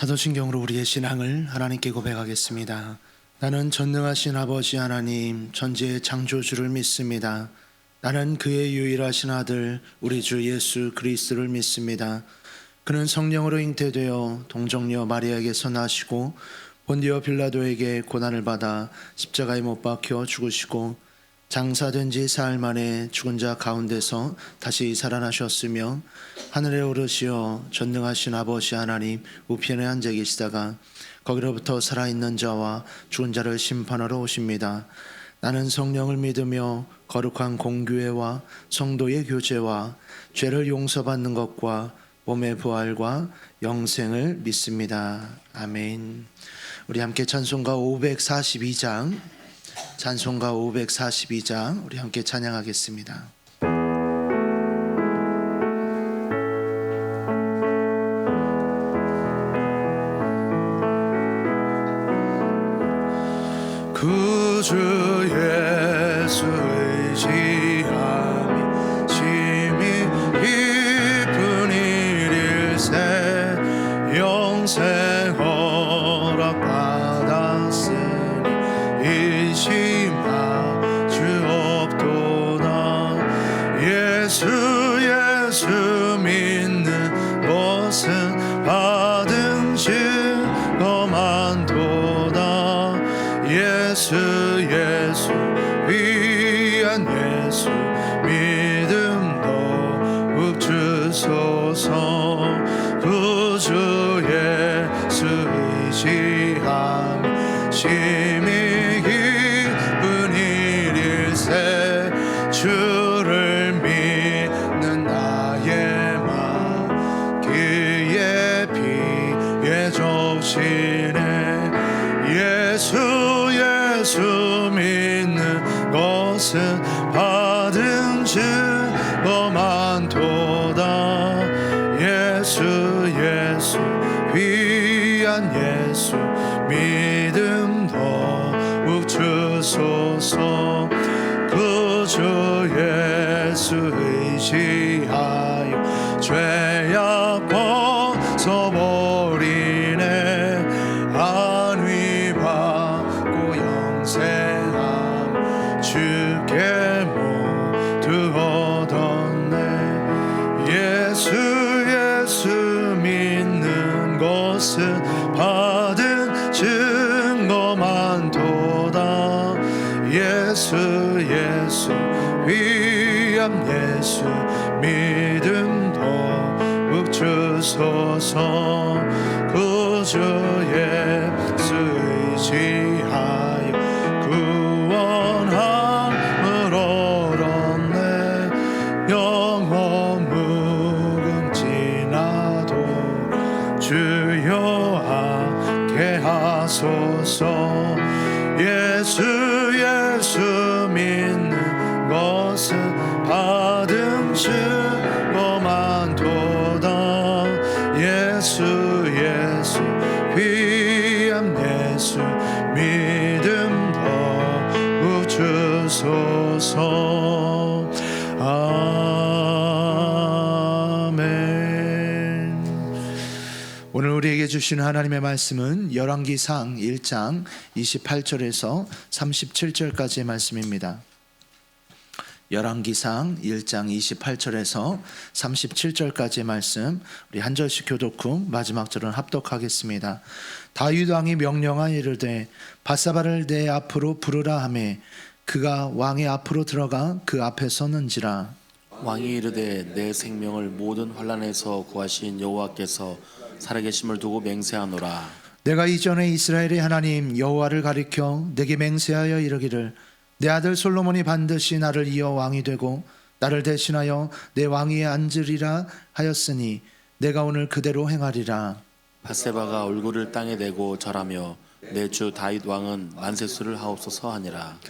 사도신경으로 우리의 신앙을 하나님께 고백하겠습니다. 나는 전능하신 아버지 하나님 천지의 창조주를 믿습니다. 나는 그의 유일하신 아들 우리 주 예수 그리스도를 믿습니다. 그는 성령으로 잉태되어 동정녀 마리아에게서 나시고 본디오 빌라도에게 고난을 받아 십자가에 못 박혀 죽으시고 장사된 지 사흘 만에 죽은 자 가운데서 다시 살아나셨으며 하늘에 오르시어 전능하신 아버지 하나님 우편에 앉아 계시다가 거기로부터 살아있는 자와 죽은 자를 심판하러 오십니다. 나는 성령을 믿으며 거룩한 공교회와 성도의 교제와 죄를 용서받는 것과 몸의 부활과 영생을 믿습니다. 아멘. 우리 함께 찬송가 542장 우리 함께 찬양하겠습니다. 구주 예수 의지함이 심히 깊은 일일세 영생 허락받았으니 의심할 주 없도다. 예수 믿는 것은 받은 증거만도다. 예수 위한 예수 믿음 더욱 주소서. 구주 예수 의지함 심히 깊은 일일세 주를 믿는 나의 마음 그의 피에 적시네. 예수 믿는 것은 받은 증거만도다. 예수 위한 예수 믿음 더욱 주소서. 구주 예수 의지하여 죄악 벗어버리네. 안위 받고 영생함 주께 모두 얻었네. 예수 믿는 것은 받은 증거만도다. 예수 위한 예수 믿음 더욱 주소서. 구주 예수 의지하여 구원함을 얻었네. 영원 무궁지나도 주여 함께 하소서. 예수 믿는 것은 받은 증거만도다. 예수 위한 예수 믿음 더욱 주소서. 아멘. 오늘 우리에게 주신 하나님의 말씀은 열왕기상 1장 28절에서 37절까지의 말씀입니다. 열왕기상 1장 28절에서 37절까지의 말씀 우리 한 절씩 교독 후 마지막 절은 합독하겠습니다. 다윗 왕이 명령하여 이르되 밧사바를 내 앞으로 부르라 하매 그가 왕의 앞으로 들어가 그 앞에 섰는지라. 왕이 이르되 내 생명을 모든 환난에서 구하신 여호와께서 살아계심을 두고 맹세하노라. 내가 이전에 이스라엘의 하나님 여호와를 가리켜 내게 맹세하여 이르기를 내 아들 솔로몬이 반드시 나를 이어 왕이 되고 나를 대신하여 내 왕위에 앉으리라 하였으니 내가 오늘 그대로 행하리라. 밧세바가 얼굴을 땅에 대고 절하며 내 주 다윗 왕은 만세수를 하옵소서 하니라.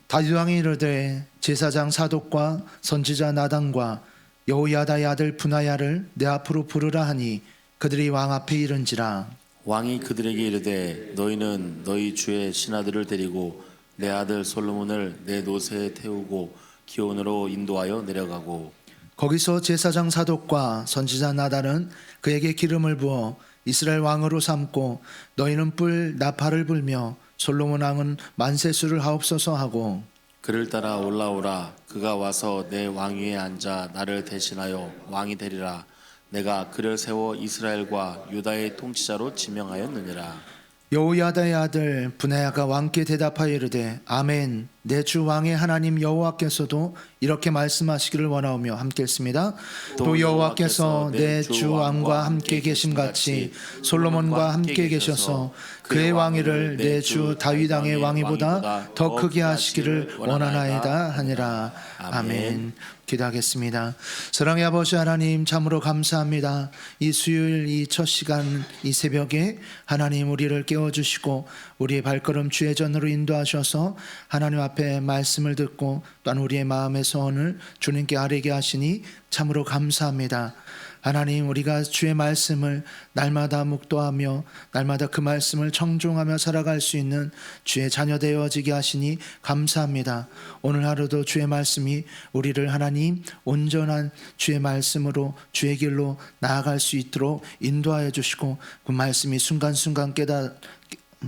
다윗 왕이 이르되 제사장 사독과 선지자 나단과 여호야다의 아들 분하야를 내 앞으로 부르라 하니 그들이 왕 앞에 이른지라. 왕이 그들에게 이르되 너희는 너희 주의 신하들을 데리고 내 아들 솔로몬을 내 노새에 태우고 기온으로 인도하여 내려가고. 거기서 제사장 사독과 선지자 나단은 그에게 기름을 부어 이스라엘 왕으로 삼고 너희는 뿔 나팔을 불며 솔로몬 왕은 만세수를 하옵소서 하고 그를 따라 올라오라. 그가 와서 내 왕위에 앉아 나를 대신하여 왕이 되리라. 내가 그를 세워 이스라엘과 유다의 통치자로 지명하였느니라. 여호야다의 아들 분하야가 왕께 대답하여 이르되 아멘. 내 주 왕의 하나님 여호와께서도 이렇게 말씀하시기를 원하오며 함께 했습니다. 또 여호와께서 내 주 왕과 함께 계심 같이 솔로몬과 함께 계셔서 그의 왕위를 내 주 다윗 왕의 왕위보다 더 크게 하시기를 원하나이다 하니라. 아멘. 기도하겠습니다. 사랑의 아버지 하나님, 참으로 감사합니다. 이 수요일 이 첫 시간 이 새벽에 하나님 우리를 깨워주시고 우리의 발걸음 주의 전으로 인도하셔서 하나님 앞에 말씀을 듣고 또한 우리의 마음의 소원을 주님께 아뢰게 하시니 참으로 감사합니다. 하나님, 우리가 주의 말씀을 날마다 묵도하며 날마다 그 말씀을 청종하며 살아갈 수 있는 주의 자녀 되어지게 하시니 감사합니다. 오늘 하루도 주의 말씀이 우리를 하나님 온전한 주의 말씀으로 주의 길로 나아갈 수 있도록 인도하여 주시고 그 말씀이 순간순간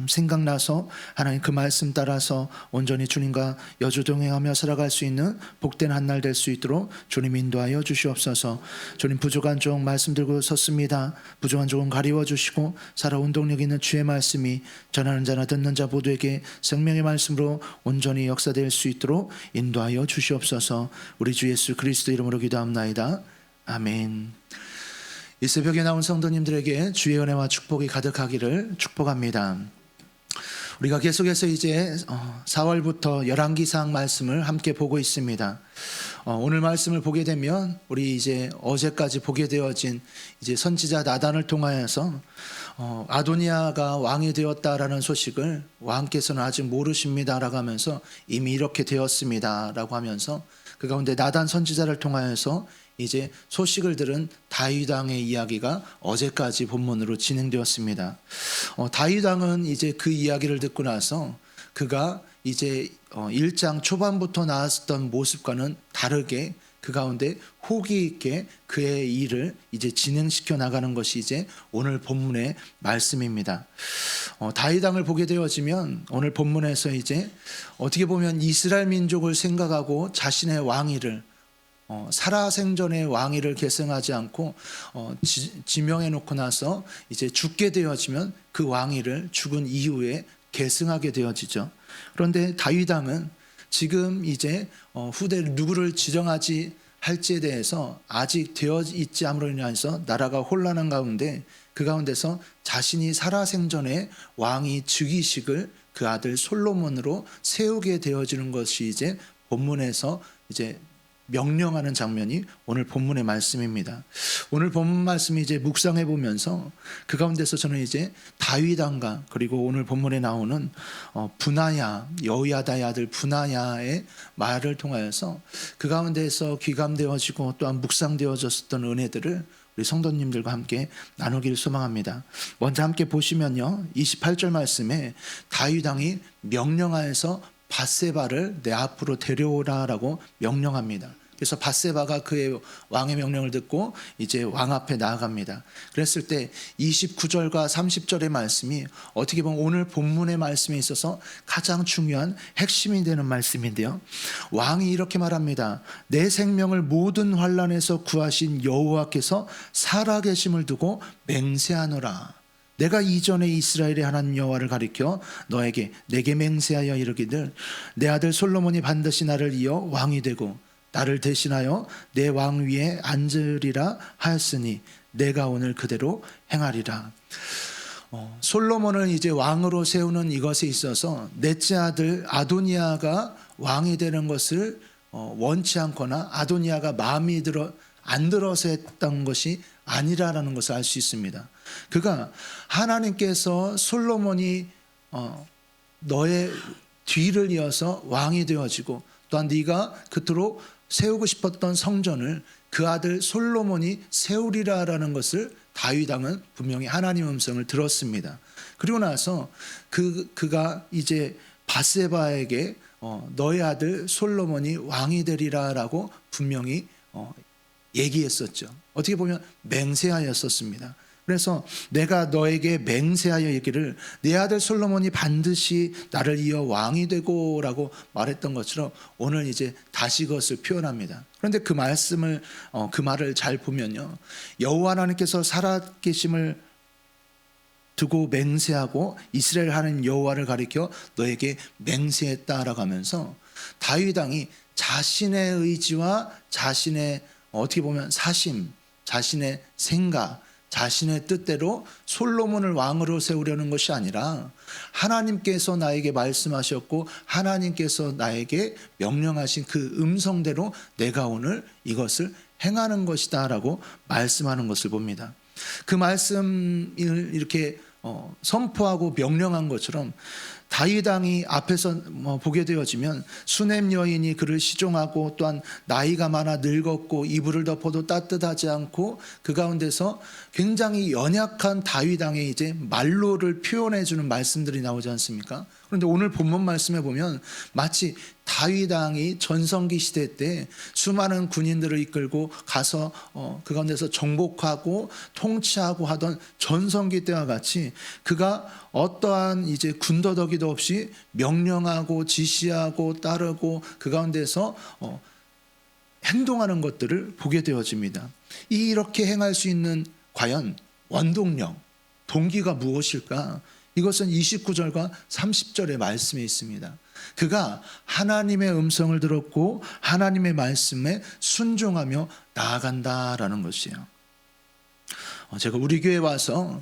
생각나서 하나님 그 말씀 따라서 온전히 주님과 여주동행하며 살아갈 수 있는 복된 한날 될 수 있도록 주님 인도하여 주시옵소서. 주님, 부족한 종 말씀 들고 섰습니다. 부족한 종은 가리워 주시고 살아온 동력 있는 주의 말씀이 전하는 자나 듣는 자 모두에게 생명의 말씀으로 온전히 역사될 수 있도록 인도하여 주시옵소서. 우리 주 예수 그리스도 이름으로 기도합나이다. 아멘. 이 새벽에 나온 성도님들에게 주의 은혜와 축복이 가득하기를 축복합니다. 우리가 계속해서 이제 4월부터 열왕기상 말씀을 함께 보고 있습니다. 오늘 말씀을 보게 되면 우리 이제 어제까지 보게 되어진 이제 선지자 나단을 통하여서 아도니아가 왕이 되었다라는 소식을 왕께서는 아직 모르십니다라고 하면서 이미 이렇게 되었습니다라고 하면서 그 가운데 나단 선지자를 통하여서 이제 소식을 들은 다윗 왕의 이야기가 어제까지 본문으로 진행되었습니다. 다윗 왕은 이제 그 이야기를 듣고 나서 그가 이제 1장 초반부터 나왔던 모습과는 다르게 그 가운데 호기 있게 그의 일을 이제 진행시켜 나가는 것이 이제 오늘 본문의 말씀입니다. 다윗 왕을 보게 되어지면 오늘 본문에서 이제 어떻게 보면 이스라엘 민족을 생각하고 자신의 왕위를 살아생전의 왕위를 계승하지 않고 지명해 놓고 나서 이제 죽게 되어지면 그 왕위를 죽은 이후에 계승하게 되어지죠. 그런데 다윗 왕은 지금 이제 후대 누구를 지정하지 할지에 대해서 아직 되어 있지 않음으로 인해서 나라가 혼란한 가운데 그 가운데서 자신이 살아생전에 왕위 즉위식을 그 아들 솔로몬으로 세우게 되어지는 것이 이제 본문에서 이제 명령하는 장면이 오늘 본문의 말씀입니다. 오늘 본문 말씀이 이제 묵상해 보면서 그 가운데서 저는 이제 다윗 왕과 그리고 오늘 본문에 나오는 분하야, 여호야다의 아들 분하야의 말을 통하여서 그 가운데서 귀감되어지고 또한 묵상되어졌던 은혜들을 우리 성도님들과 함께 나누기를 소망합니다. 먼저 함께 보시면요, 28절 말씀에 다윗 왕이 명령하여서 밧세바를 내 앞으로 데려오라라고 명령합니다. 그래서 밧세바가 그의 왕의 명령을 듣고 이제 왕 앞에 나아갑니다. 그랬을 때 29절과 30절의 말씀이 어떻게 보면 오늘 본문의 말씀에 있어서 가장 중요한 핵심이 되는 말씀인데요. 왕이 이렇게 말합니다. 내 생명을 모든 환난에서 구하신 여호와께서 살아계심을 두고 맹세하노라. 내가 이전에 이스라엘의 하나님 여호와를 가리켜 내게 맹세하여 이르기를 내 아들 솔로몬이 반드시 나를 이어 왕이 되고 나를 대신하여 내 왕위에 앉으리라 하였으니 내가 오늘 그대로 행하리라. 솔로몬을 이제 왕으로 세우는 이것에 있어서 넷째 아들 아도니아가 왕이 되는 것을 원치 않거나 아도니아가 마음이 안 들어서 했던 것이 아니라라는 것을 알 수 있습니다. 그가 하나님께서 솔로몬이 너의 뒤를 이어서 왕이 되어지고 또한 네가 그토록 세우고 싶었던 성전을 그 아들 솔로몬이 세우리라라는 것을 다윗 왕은 분명히 하나님의 음성을 들었습니다. 그리고 나서 그가 이제 밧세바에게 너의 아들 솔로몬이 왕이 되리라라고 분명히 얘기했었죠. 어떻게 보면 맹세하였었습니다. 그래서 내가 너에게 맹세하여 이르기를 내 아들 솔로몬이 반드시 나를 이어 왕이 되고라고 말했던 것처럼 오늘 이제 다시 그것을 표현합니다. 그런데 그 말씀을 그 말을 잘 보면요, 여호와 하나님께서 살아계심을 두고 맹세하고 이스라엘 하는 여호와를 가리켜 너에게 맹세했다라고 하면서 다윗 왕이 자신의 의지와 자신의 어떻게 보면 사심, 자신의 생각, 자신의 뜻대로 솔로몬을 왕으로 세우려는 것이 아니라 하나님께서 나에게 말씀하셨고 하나님께서 나에게 명령하신 그 음성대로 내가 오늘 이것을 행하는 것이다 라고 말씀하는 것을 봅니다. 그 말씀을 이렇게 선포하고 명령한 것처럼 다윗 왕이 앞에서 보게 되어지면 수넴 여인이 그를 시종하고 또한 나이가 많아 늙었고 이불을 덮어도 따뜻하지 않고 그 가운데서 굉장히 연약한 다윗 왕의 이제 말로를 표현해 주는 말씀들이 나오지 않습니까? 그런데 오늘 본문 말씀에 보면 마치 다윗 왕이 전성기 시대 때 수많은 군인들을 이끌고 가서 그 가운데서 정복하고 통치하고 하던 전성기 때와 같이 그가 어떠한 이제 군더더기도 없이 명령하고 지시하고 따르고 그 가운데서 행동하는 것들을 보게 되어집니다. 이렇게 행할 수 있는 과연 원동력, 동기가 무엇일까? 이것은 29절과 30절의 말씀에 있습니다. 그가 하나님의 음성을 들었고 하나님의 말씀에 순종하며 나아간다라는 것이에요. 제가 우리 교회 와서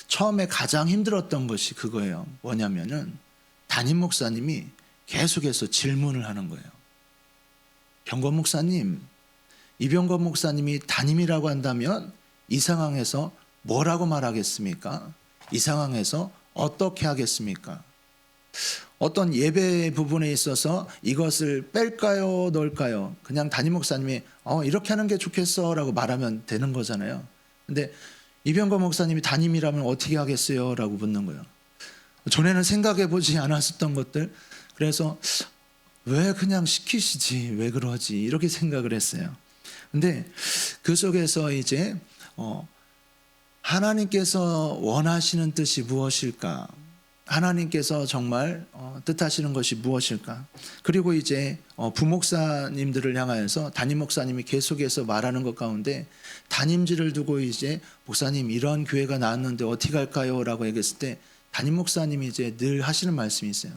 처음에 가장 힘들었던 것이 그거예요. 뭐냐면은 담임 목사님이 계속해서 질문을 하는 거예요. 병건 목사님, 이병건 목사님이 담임이라고 한다면 이 상황에서 뭐라고 말하겠습니까? 이 상황에서 어떻게 하겠습니까? 어떤 예배 부분에 있어서 이것을 뺄까요, 넣을까요? 그냥 담임 목사님이 이렇게 하는 게 좋겠어 라고 말하면 되는 거잖아요. 근데 이병건 목사님이 담임이라면 어떻게 하겠어요? 라고 묻는 거예요. 전에는 생각해 보지 않았었던 것들, 그래서 왜 그냥 시키시지, 왜 그러지, 이렇게 생각을 했어요. 근데 그 속에서 이제 하나님께서 원하시는 뜻이 무엇일까? 하나님께서 정말 뜻하시는 것이 무엇일까? 그리고 이제 부목사님들을 향하여서 담임 목사님이 계속해서 말하는 것 가운데 담임지를 두고 이제 목사님 이런 교회가 나왔는데 어떻게 할까요? 라고 얘기했을 때 담임 목사님이 이제 늘 하시는 말씀이 있어요.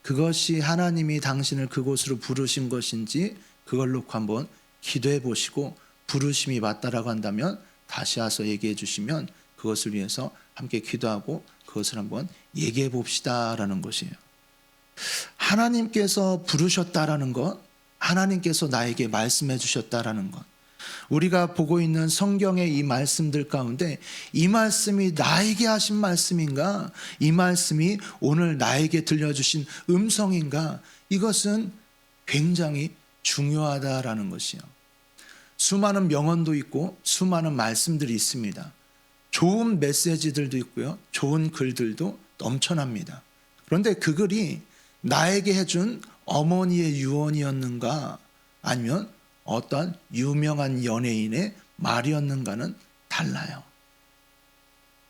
그것이 하나님이 당신을 그곳으로 부르신 것인지 그걸 놓고 한번 기도해 보시고 부르심이 맞다라고 한다면 다시 와서 얘기해 주시면 그것을 위해서 함께 기도하고 그것을 한번 얘기해 봅시다라는 것이에요. 하나님께서 부르셨다라는 것, 하나님께서 나에게 말씀해 주셨다라는 것, 우리가 보고 있는 성경의 이 말씀들 가운데 이 말씀이 나에게 하신 말씀인가, 이 말씀이 오늘 나에게 들려주신 음성인가, 이것은 굉장히 중요하다라는 것이요. 수많은 명언도 있고 수많은 말씀들이 있습니다. 좋은 메시지들도 있고요, 좋은 글들도 넘쳐납니다. 그런데 그 글이 나에게 해준 어머니의 유언이었는가, 아니면 어떤 유명한 연예인의 말이었는가는 달라요.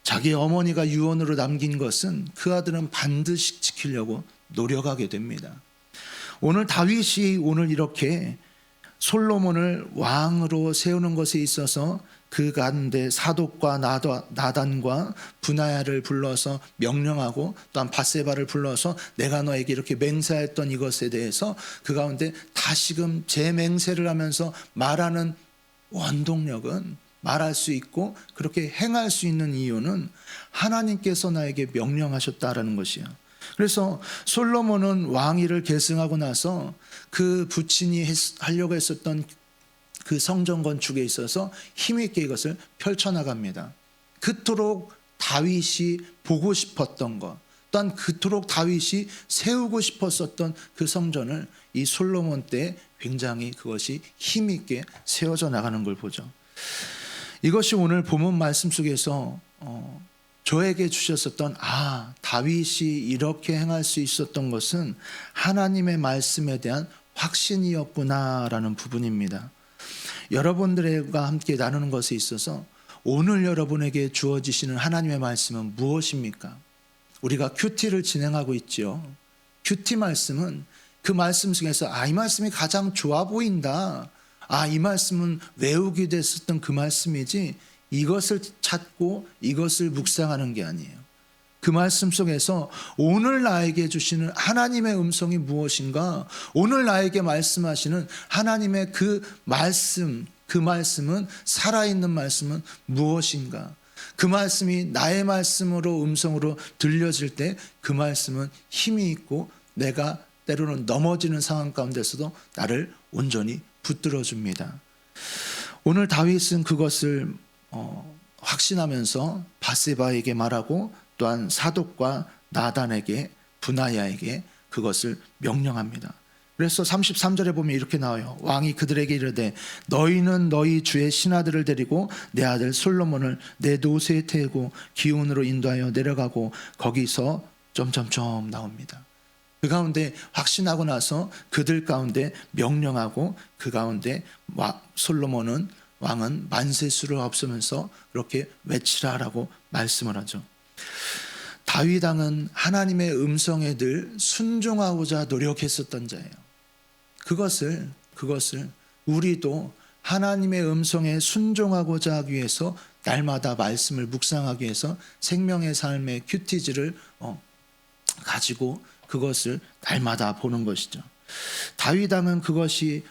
자기 어머니가 유언으로 남긴 것은 그 아들은 반드시 지키려고 노력하게 됩니다. 오늘 다윗이 오늘 이렇게 솔로몬을 왕으로 세우는 것에 있어서 그 가운데 사독과 나단과 분하야를 불러서 명령하고 또한 밧세바를 불러서 내가 너에게 이렇게 맹세했던 이것에 대해서 그 가운데 다시금 재맹세를 하면서 말하는 원동력은, 말할 수 있고 그렇게 행할 수 있는 이유는 하나님께서 나에게 명령하셨다라는 것이에요. 그래서 솔로몬은 왕위를 계승하고 나서 그 부친이 하려고 했었던 그 성전 건축에 있어서 힘있게 이것을 펼쳐나갑니다. 그토록 다윗이 보고 싶었던 것, 또한 그토록 다윗이 세우고 싶었었던 그 성전을 이 솔로몬 때 굉장히 그것이 힘있게 세워져 나가는 걸 보죠. 이것이 오늘 본문 말씀 속에서 저에게 주셨었던 다윗이 이렇게 행할 수 있었던 것은 하나님의 말씀에 대한 확신이었구나라는 부분입니다. 여러분들과 함께 나누는 것에 있어서 오늘 여러분에게 주어지시는 하나님의 말씀은 무엇입니까? 우리가 큐티를 진행하고 있죠. 큐티 말씀은 그 말씀 중에서 이 말씀이 가장 좋아 보인다. 이 말씀은 외우게 됐었던 그 말씀이지, 이것을 찾고 이것을 묵상하는 게 아니에요. 그 말씀 속에서 오늘 나에게 주시는 하나님의 음성이 무엇인가, 오늘 나에게 말씀하시는 하나님의 그 말씀은 살아있는 말씀은 무엇인가, 그 말씀이 나의 말씀으로 음성으로 들려질 때 그 말씀은 힘이 있고 내가 때로는 넘어지는 상황 가운데서도 나를 온전히 붙들어 줍니다. 오늘 다윗은 그것을 확신하면서 바세바에게 말하고 또한 사독과 나단에게, 브나야에게 그것을 명령합니다. 그래서 33절에 보면 이렇게 나와요. 왕이 그들에게 이르되 너희는 너희 주의 신하들을 데리고 내 아들 솔로몬을 내 노새에 태우고 기온으로 인도하여 내려가고, 거기서 점점점 나옵니다. 그 가운데 확신하고 나서 그들 가운데 명령하고, 그 가운데 왕은 만세수를 없으면서 그렇게 외치라라고 말씀을 하죠. 다윗 왕은 하나님의 음성에 늘 순종하고자 노력했었던 자예요. 그것을 우리도 하나님의 음성에 순종하고자 하기 위해서 날마다 말씀을 묵상하기 위해서 생명의 삶의 큐티즈를 가지고 그것을 날마다 보는 것이죠. 다윗 왕은 그것이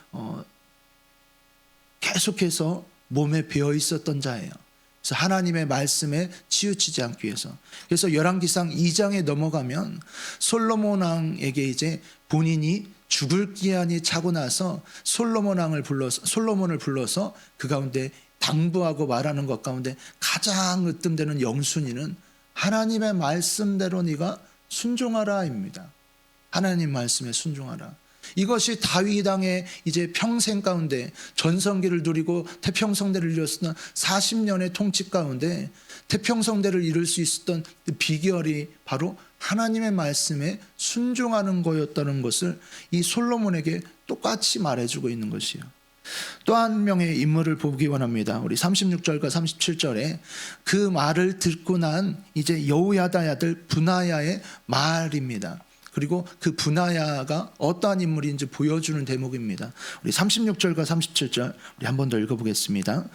계속해서 몸에 배어 있었던 자예요. 그래서 하나님의 말씀에 치우치지 않기 위해서. 그래서 열왕기상 2장에 넘어가면 솔로몬 왕에게 이제 본인이 죽을 기한이 차고 나서 솔로몬을 불러서 그 가운데 당부하고 말하는 것 가운데 가장 으뜸되는 영순위는 하나님의 말씀대로 네가 순종하라입니다. 하나님 말씀에 순종하라. 이것이 다윗 왕의 이제 평생 가운데 전성기를 누리고 태평성대를 이뤘던 40년의 통치 가운데 태평성대를 이룰 수 있었던 그 비결이 바로 하나님의 말씀에 순종하는 거였다는 것을 이 솔로몬에게 똑같이 말해주고 있는 것이에요. 또 한 명의 인물을 보기 원합니다. 우리 36절과 37절에 그 말을 듣고 난 이제 여호야다의 아들 브나야의 말입니다. 그리고 그 브나야가 어떠한 인물인지 보여주는 대목입니다. 우리 36절과 37절 우리 한 번 더 읽어보겠습니다.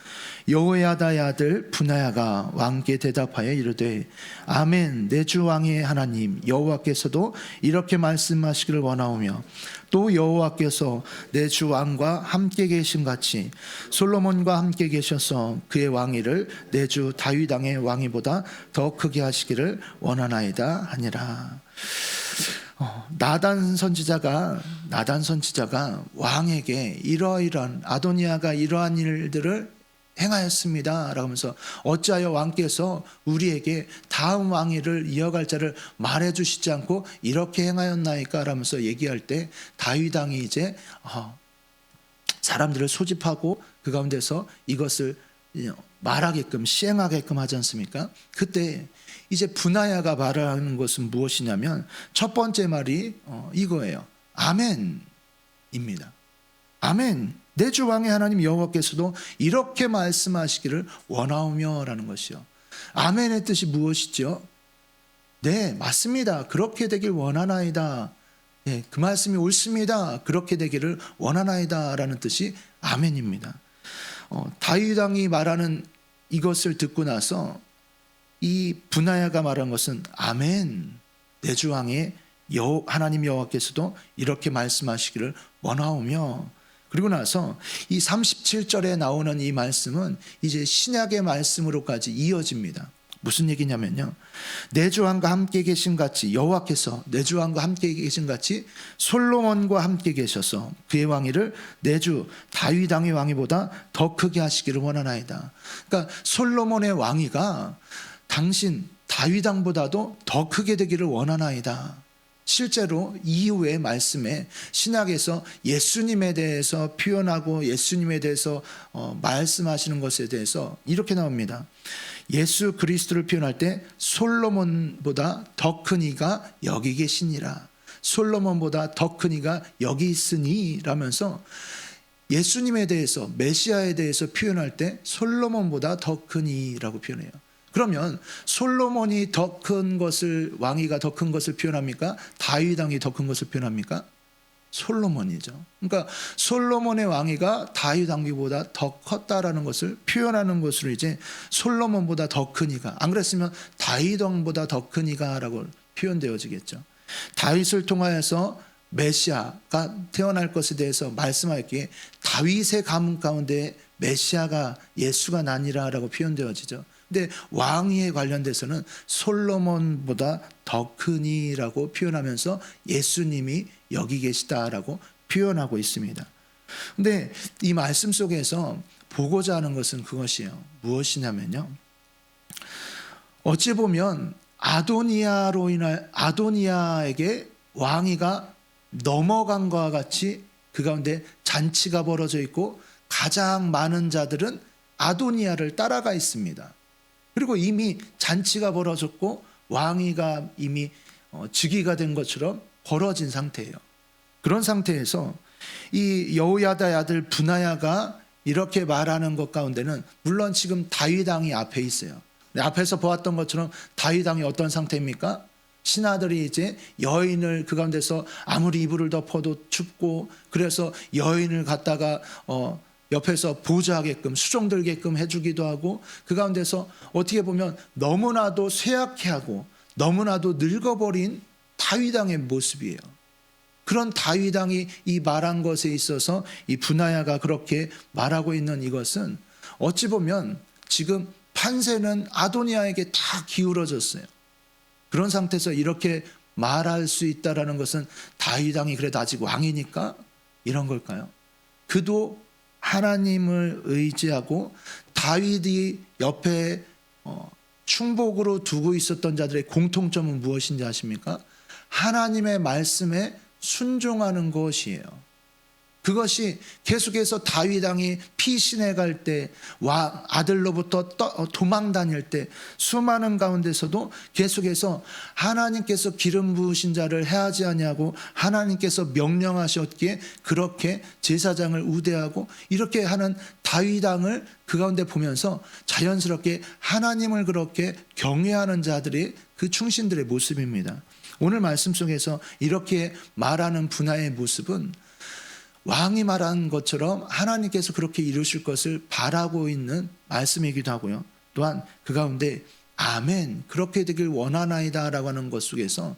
여호야다의 아들 브나야가 왕께 대답하여 이르되 아멘, 내 주 왕의 하나님 여호와께서도 이렇게 말씀하시기를 원하오며 또 여호와께서 내 주 왕과 함께 계신 같이 솔로몬과 함께 계셔서 그의 왕위를 내 주 다윗 왕의 왕위보다 더 크게 하시기를 원하나이다 하니라. 나단 선지자가 왕에게 이러이러한 아도니아가 이러한 일들을 행하였습니다 라고 하면서 어찌하여 왕께서 우리에게 다음 왕위를 이어갈 자를 말해 주시지 않고 이렇게 행하였나이까 라면서 얘기할 때 다윗 왕이 이제 사람들을 소집하고 그 가운데서 이것을 말하게끔 시행하게끔 하지 않습니까? 그때 이제 브나야가 말을 하는 것은 무엇이냐면 첫 번째 말이 이거예요. 아멘입니다. 아멘. 내 주 왕의 하나님 여호와께서도 이렇게 말씀하시기를 원하오며 라는 것이요. 아멘의 뜻이 무엇이죠? 네, 맞습니다. 그렇게 되길 원하나이다. 네, 그 말씀이 옳습니다. 그렇게 되기를 원하나이다 라는 뜻이 아멘입니다. 다윗 왕이 말하는 이것을 듣고 나서 이 브나야가 말한 것은 아멘, 내 주 왕의 하나님 여호와께서도 이렇게 말씀하시기를 원하오며, 그리고 나서 이 37절에 나오는 이 말씀은 이제 신약의 말씀으로까지 이어집니다. 무슨 얘기냐면요, 내 주 왕과 함께 계신 같이 여호와께서 내 주 왕과 함께 계신 같이 솔로몬과 함께 계셔서 그의 왕위를 내 주 다윗 왕의 왕위보다 더 크게 하시기를 원하나이다. 그러니까 솔로몬의 왕위가 당신 다윗 왕보다도 더 크게 되기를 원하나이다. 실제로 이후의 말씀에 신약에서 예수님에 대해서 표현하고 예수님에 대해서 말씀하시는 것에 대해서 이렇게 나옵니다. 예수 그리스도를 표현할 때 솔로몬보다 더 큰 이가 여기 계시니라. 솔로몬보다 더 큰 이가 여기 있으니 라면서 예수님에 대해서, 메시아에 대해서 표현할 때 솔로몬보다 더 크니라고 표현해요. 그러면 솔로몬이 더 큰 것을, 왕위가 더 큰 것을 표현합니까? 다윗 왕이 더 큰 것을 표현합니까? 솔로몬이죠. 그러니까 솔로몬의 왕위가 다윗 왕위보다 더 컸다라는 것을 표현하는 것으로 이제 솔로몬보다 더 크니가, 안 그랬으면 다윗 왕보다 더 크니가라고 표현되어지겠죠. 다윗을 통하여서 메시아가 태어날 것에 대해서 말씀하였기에 다윗의 가문 가운데 메시아가 예수가 나니라라고 표현되어지죠. 근데 왕위에 관련돼서는 솔로몬보다 더 크니라고 표현하면서 예수님이 여기 계시다라고 표현하고 있습니다. 근데 이 말씀 속에서 보고자 하는 것은 그것이에요. 무엇이냐면요, 어찌 보면 아도니아에게 왕위가 넘어간 것과 같이 그 가운데 잔치가 벌어져 있고 가장 많은 자들은 아도니아를 따라가 있습니다. 그리고 이미 잔치가 벌어졌고 왕위가 이미 즉위가 된 것처럼 벌어진 상태예요. 그런 상태에서 이 여호야다의 아들 브나야가 이렇게 말하는 것 가운데는 물론 지금 다윗 왕이 앞에 있어요. 앞에서 보았던 것처럼 다윗 왕이 어떤 상태입니까? 신하들이 이제 여인을 그 가운데서 아무리 이불을 덮어도 춥고, 그래서 여인을 갖다가 옆에서 보좌하게끔, 수종들게끔 해주기도 하고, 그 가운데서 어떻게 보면 너무나도 쇠약해하고 너무나도 늙어버린 다윗 왕의 모습이에요. 그런 다윗 왕이 이 말한 것에 있어서 이 브나야가 그렇게 말하고 있는 이것은 어찌 보면 지금 판세는 아도니아에게 다 기울어졌어요. 그런 상태에서 이렇게 말할 수 있다라는 것은 다윗 왕이 그래도 아직 왕이니까 이런 걸까요? 그도 하나님을 의지하고 다윗이 옆에 충복으로 두고 있었던 자들의 공통점은 무엇인지 아십니까? 하나님의 말씀에 순종하는 것이에요. 그것이 계속해서 다윗 왕이 피신해 갈 때, 아들로부터 도망 다닐 때 수많은 가운데서도 계속해서 하나님께서 기름 부으신 자를 해하지 아니하고 하나님께서 명령하셨기에 그렇게 제사장을 우대하고 이렇게 하는 다윗 왕을 그 가운데 보면서 자연스럽게 하나님을 그렇게 경외하는 자들의 그 충신들의 모습입니다. 오늘 말씀 속에서 이렇게 말하는 분야의 모습은 왕이 말한 것처럼 하나님께서 그렇게 이루실 것을 바라고 있는 말씀이기도 하고요. 또한 그 가운데 아멘, 그렇게 되길 원하나이다 라고 하는 것 속에서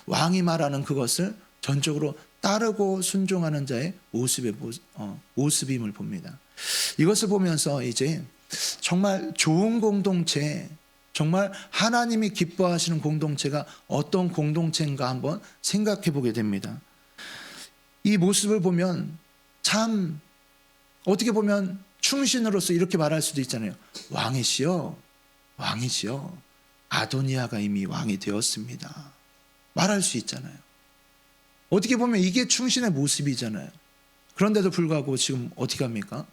왕이 말하는 그것을 전적으로 따르고 순종하는 자의 모습임을 봅니다. 이것을 보면서 이제 정말 좋은 공동체, 정말 하나님이 기뻐하시는 공동체가 어떤 공동체인가 한번 생각해 보게 됩니다. 이 모습을 보면 참 어떻게 보면 충신으로서 이렇게 말할 수도 있잖아요. 왕이시여, 왕이시여, 아도니아가 이미 왕이 되었습니다. 말할 수 있잖아요. 어떻게 보면 이게 충신의 모습이잖아요. 그런데도 불구하고 지금 어떻게 합니까?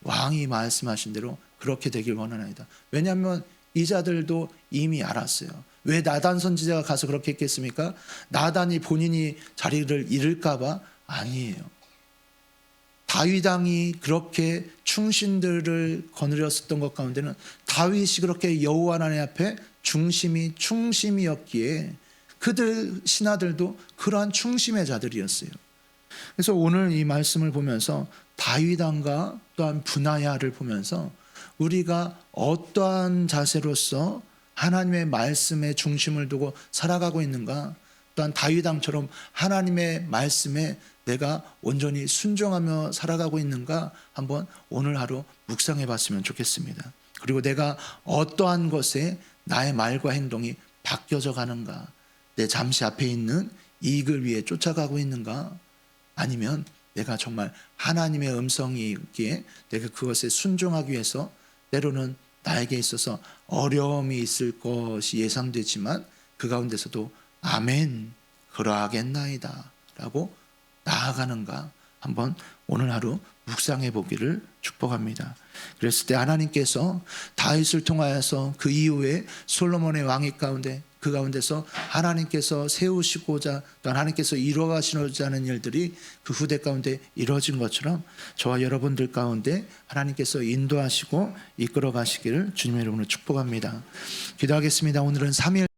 왕이 말씀하신 대로 그렇게 되길 원하나이다. 왜냐하면 이 자들도 이미 알았어요. 왜 나단 선지자가 가서 그렇게 했겠습니까? 나단이 본인이 자리를 잃을까 봐? 아니에요. 다윗 왕이 그렇게 충신들을 거느렸었던 것 가운데는 다윗이 그렇게 여호와 하나님 앞에 충심이었기에 그들 신하들도 그러한 충심의 자들이었어요. 그래서 오늘 이 말씀을 보면서 다윗 왕과 또한 브나야를 보면서 우리가 어떠한 자세로서 하나님의 말씀에 중심을 두고 살아가고 있는가, 또한 다윗 왕처럼 하나님의 말씀에 내가 온전히 순종하며 살아가고 있는가 한번 오늘 하루 묵상해 봤으면 좋겠습니다. 그리고 내가 어떠한 것에 나의 말과 행동이 바뀌어져 가는가, 내 잠시 앞에 있는 이익을 위해 쫓아가고 있는가, 아니면 내가 정말 하나님의 음성이 있기에 내가 그것에 순종하기 위해서 때로는 나에게 있어서 어려움이 있을 것이 예상되지만 그 가운데서도 아멘, 그러하겠나이다 라고 나아가는가 한번 오늘 하루 묵상해 보기를 축복합니다. 그랬을 때 하나님께서 다윗을 통하여서 그 이후에 솔로몬의 왕위 가운데 그 가운데서 하나님께서 세우시고자 또 하나님께서 이루어가시고자 하는 일들이 그 후대 가운데 이루어진 것처럼 저와 여러분들 가운데 하나님께서 인도하시고 이끌어 가시기를 주님의 이름으로 축복합니다. 기도하겠습니다. 오늘은 3일